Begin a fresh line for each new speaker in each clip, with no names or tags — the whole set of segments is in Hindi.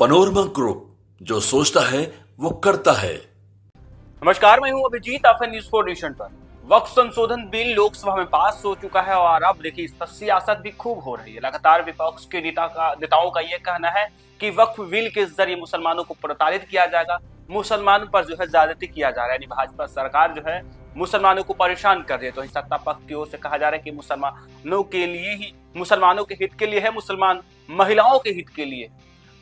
पनोरमा ग्रुप, जो सोचता है वो करता है।
नमस्कार, मैं हूं अभिजीत। आप हैं न्यूज़ 4 नेशन पर। वक्फ संशोधन बिल लोकसभा में पास हो चुका है और अब देखिए इस पर सियासत भी खूब हो रही है। लगातार विपक्ष के नेताओं का यह कहना है कि वक्फ बिल के जरिए मुसलमानों को प्रताड़ित किया जाएगा, मुसलमानों पर जो है ज्यादती किया जा रहा है, यानी भाजपा सरकार जो है मुसलमानों को परेशान कर रही है। तो सत्ता पक्ष की ओर से कहा जा रहा है कि मुसलमानों के लिए ही, मुसलमानों के हित के लिए है, मुसलमान महिलाओं के हित के लिए।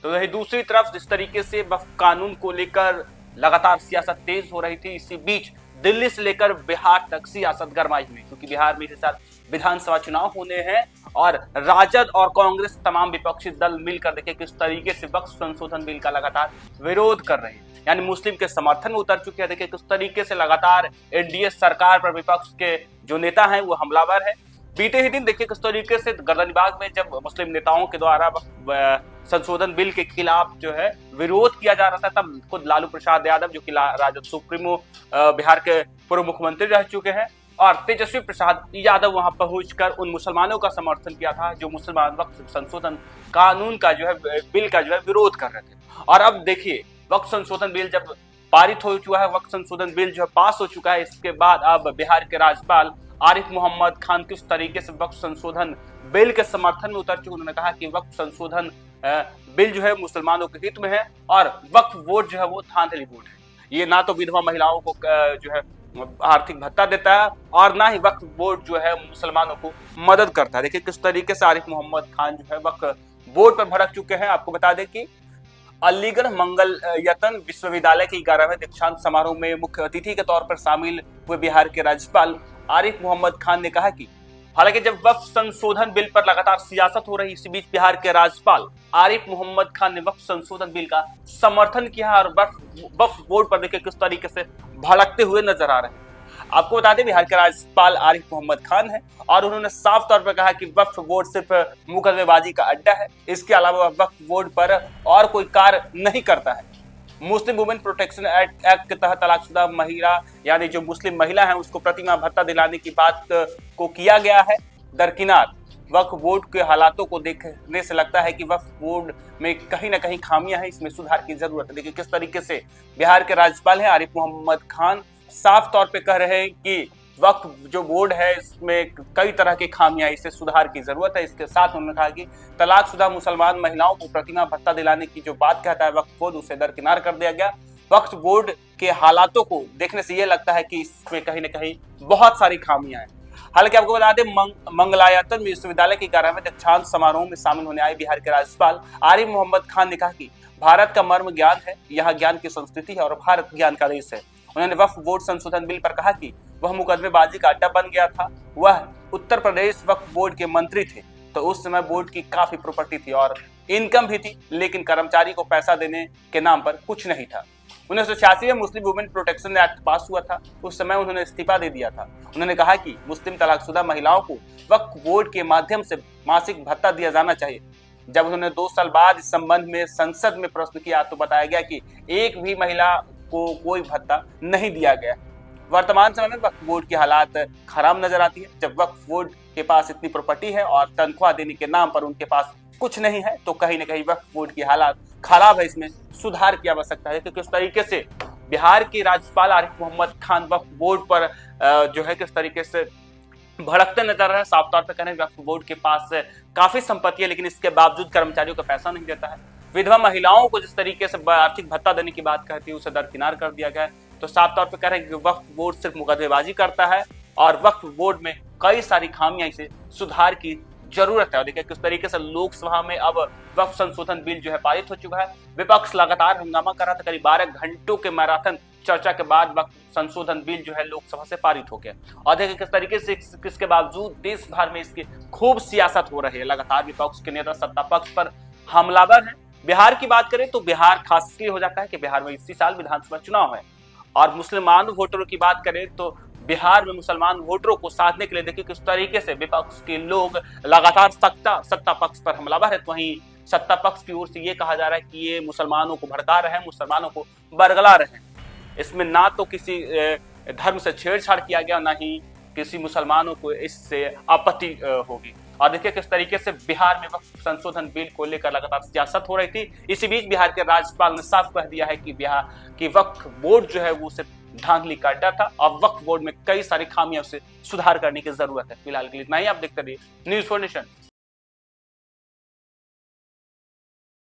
तो वही दूसरी तरफ जिस तरीके से वक्फ कानून को लेकर लगातार सियासत तेज हो रही थी, इसी बीच दिल्ली से लेकर बिहार तक सियासत गरमाई हुई, क्योंकि बिहार में इस साल विधानसभा चुनाव होने हैं और राजद और कांग्रेस तमाम विपक्षी दल मिलकर देखिए किस तरीके से वक्फ संशोधन बिल का लगातार विरोध कर रहे हैं, यानी मुस्लिम के समर्थन में उतर चुके हैं। देखिए किस तरीके से लगातार एनडीए सरकार पर विपक्ष के जो नेता हैं वो हमलावर है। बीते ही दिन देखिए किस तरीके से गर्दनीबाग में जब मुस्लिम नेताओं के द्वारा संशोधन बिल के खिलाफ जो है विरोध किया जा रहा था, तब खुद लालू प्रसाद यादव जो कि राजद सुप्रीमो बिहार के पूर्व मुख्यमंत्री रह चुके हैं और तेजस्वी प्रसाद यादव वहां पहुंचकर उन मुसलमानों का समर्थन किया था जो मुसलमान वक्फ संशोधन कानून का जो है बिल का जो है विरोध कर रहे थे। और अब देखिए वक्फ संशोधन बिल जब पारित हो चुका है, वक्फ संशोधन बिल जो है पास हो चुका है, इसके बाद अब बिहार के राज्यपाल आरिफ मोहम्मद खान किस तरीके से वक्फ संशोधन बिल के समर्थन में उतर चुके। उन्होंने कहा कि वक्फ संशोधन बिल जो है मुसलमानों के हित में है और वक्फ बोर्ड जो है वो धांधली बोर्ड है। ये ना तो विधवा महिलाओं को जो है आर्थिक भत्ता देता है और ना ही वक्फ बोर्ड जो है मुसलमानों को मदद करता है। देखिए किस तरीके से आरिफ मोहम्मद खान जो है वक्फ बोर्ड पर भड़क चुके हैं। आपको बता दें कि अलीगढ़ मंगल यतन विश्वविद्यालय के 11वें दीक्षांत समारोह में मुख्य अतिथि के तौर पर शामिल हुए बिहार के राज्यपाल आरिफ मोहम्मद खान ने कहा कि हालांकि जब वक्फ संशोधन बिल पर लगातार सियासत हो रही, इसी बीच बिहार के राज्यपाल आरिफ मोहम्मद खान ने वक्फ संशोधन बिल का समर्थन किया और वक्फ बोर्ड पर देखिए किस तरीके से भड़कते हुए नजर आ रहे हैं। आपको बता दें बिहार के राज्यपाल आरिफ मोहम्मद खान है और उन्होंने साफ तौर पर कहा कि वक्फ बोर्ड सिर्फ मुकदमेबाजी का अड्डा है, इसके अलावा वक्फ बोर्ड पर और कोई कार्य नहीं करता है। मुस्लिम वुमेन प्रोटेक्शन एक्ट के तहत तलाकशुदा महिला यानी जो मुस्लिम महिला है उसको प्रतिमाह भत्ता दिलाने की बात को किया गया है दरकिनार। वक्फ बोर्ड के हालातों को देखने से लगता है कि वक्फ बोर्ड में कहीं ना कहीं खामियां हैं, इसमें सुधार की जरूरत है। देखिए किस तरीके से बिहार के राज्यपाल हैं आरिफ मोहम्मद खान साफ तौर पे कह रहे हैं कि वक्फ जो बोर्ड है इसमें कई तरह की खामियां, इससे सुधार की जरूरत है। इसके साथ उन्होंने कहा कि तलाकशुदा मुसलमान महिलाओं को प्रतिमाह भत्ता दिलाने की जो बात कहता है वक्फ बोर्ड, उसे दरकिनार कर दिया गया। वक्फ बोर्ड के हालातों को देखने से यह लगता है कि इसमें कहीं ना कहीं बहुत सारी खामियां हैं। हालांकि आपको बता दें मंगलायतन विश्वविद्यालय के 11वें दीक्षांत समारोह में शामिल होने आए बिहार के राज्यपाल आरिफ मोहम्मद खान ने कहा कि भारत का मर्म ज्ञान है, यह ज्ञान की संस्कृति है और भारत ज्ञान का देश है। उन्होंने वक्फ बोर्ड संशोधन बिल पर कहा कि वह मुकदमेबाजी का अड्डा बन गया था। वह उत्तर प्रदेश वक्फ बोर्ड के मंत्री थे, तो उस समय बोर्ड की काफी प्रॉपर्टी थी और इनकम भी थी, लेकिन कर्मचारी को पैसा देने के नाम पर कुछ नहीं था। 1986 में मुस्लिम वुमेन प्रोटेक्शन एक्ट पास हुआ था, उस समय उन्होंने इस्तीफा दे दिया था। उन्होंने कहा कि मुस्लिम तलाकशुदा महिलाओं को वक्फ बोर्ड के माध्यम से मासिक भत्ता दिया जाना चाहिए। जब उन्होंने 2 साल बाद इस संबंध में संसद में प्रश्न किया तो बताया गया कि एक भी महिला को कोई भत्ता नहीं दिया गया। वर्तमान समय में वक्फ बोर्ड की हालात खराब नजर आती है। जब वक्फ बोर्ड के पास इतनी प्रॉपर्टी है और तनख्वाह देने के नाम पर उनके पास कुछ नहीं है, तो कहीं ना कहीं वक्फ बोर्ड की हालात खराब है, इसमें सुधार की आवश्यकता है। क्योंकि किस तरीके से बिहार के राज्यपाल आरिफ मोहम्मद खान वक्फ बोर्ड पर जो है किस तरीके से भड़कते नजर आ रहे हैं। साफ तौर पर कह रहे हैं वक्फ बोर्ड के पास काफी संपत्ति है, लेकिन इसके बावजूद कर्मचारियों का पैसा नहीं देता है। विधवा महिलाओं को जिस तरीके से आर्थिक भत्ता देने की बात कहती है उसे दरकिनार कर दिया गया है। तो साफ तौर पर कह रहे हैं कि वक्फ बोर्ड सिर्फ मुकदमेबाजी करता है और वक्फ बोर्ड में कई सारी खामियां, इसे सुधार की जरूरत है। और देखिए किस तरीके से लोकसभा में अब वक्फ संशोधन बिल जो है पारित हो चुका है। विपक्ष लगातार हंगामा कर रहा था, करीब 12 घंटों के मैराथन चर्चा के बाद वक्फ संशोधन बिल जो है लोकसभा से पारित हो गया। और देखिए किस तरीके से इसके बावजूद देश भर में इसकी खूब सियासत हो रही है। लगातार विपक्ष के नेता सत्ता पक्ष पर हमलावर है। बिहार की बात करें तो बिहार खास इसलिए हो जाता है कि बिहार में इसी साल विधानसभा चुनाव है और मुसलमान वोटरों की बात करें तो बिहार में मुसलमान वोटरों को साधने के लिए देखिए किस तरीके से विपक्ष के लोग लगातार सत्ता पक्ष पर हमलावर है। तो वहीं सत्ता पक्ष की ओर से ये कहा जा रहा है कि ये मुसलमानों को भड़का रहे हैं, मुसलमानों को बरगला रहे हैं। इसमें ना तो किसी धर्म से छेड़छाड़ किया गया, ना ही किसी मुसलमानों को इससे आपत्ति होगी। और देखिए किस तरीके से बिहार में वक्फ संशोधन बिल को लेकर लगातार सियासत हो रही थी। इसी बीच बिहार के राज्यपाल ने साफ कह दिया है कि बिहार की वक्फ बोर्ड जो है वो सिर्फ धांधली का अड्डा था। अब वक्फ बोर्ड में कई सारी खामियां उसे सुधार करने की जरूरत है। फिलहाल के लिए इतना ही, आप देखते रहिए न्यूज़4 नेशन।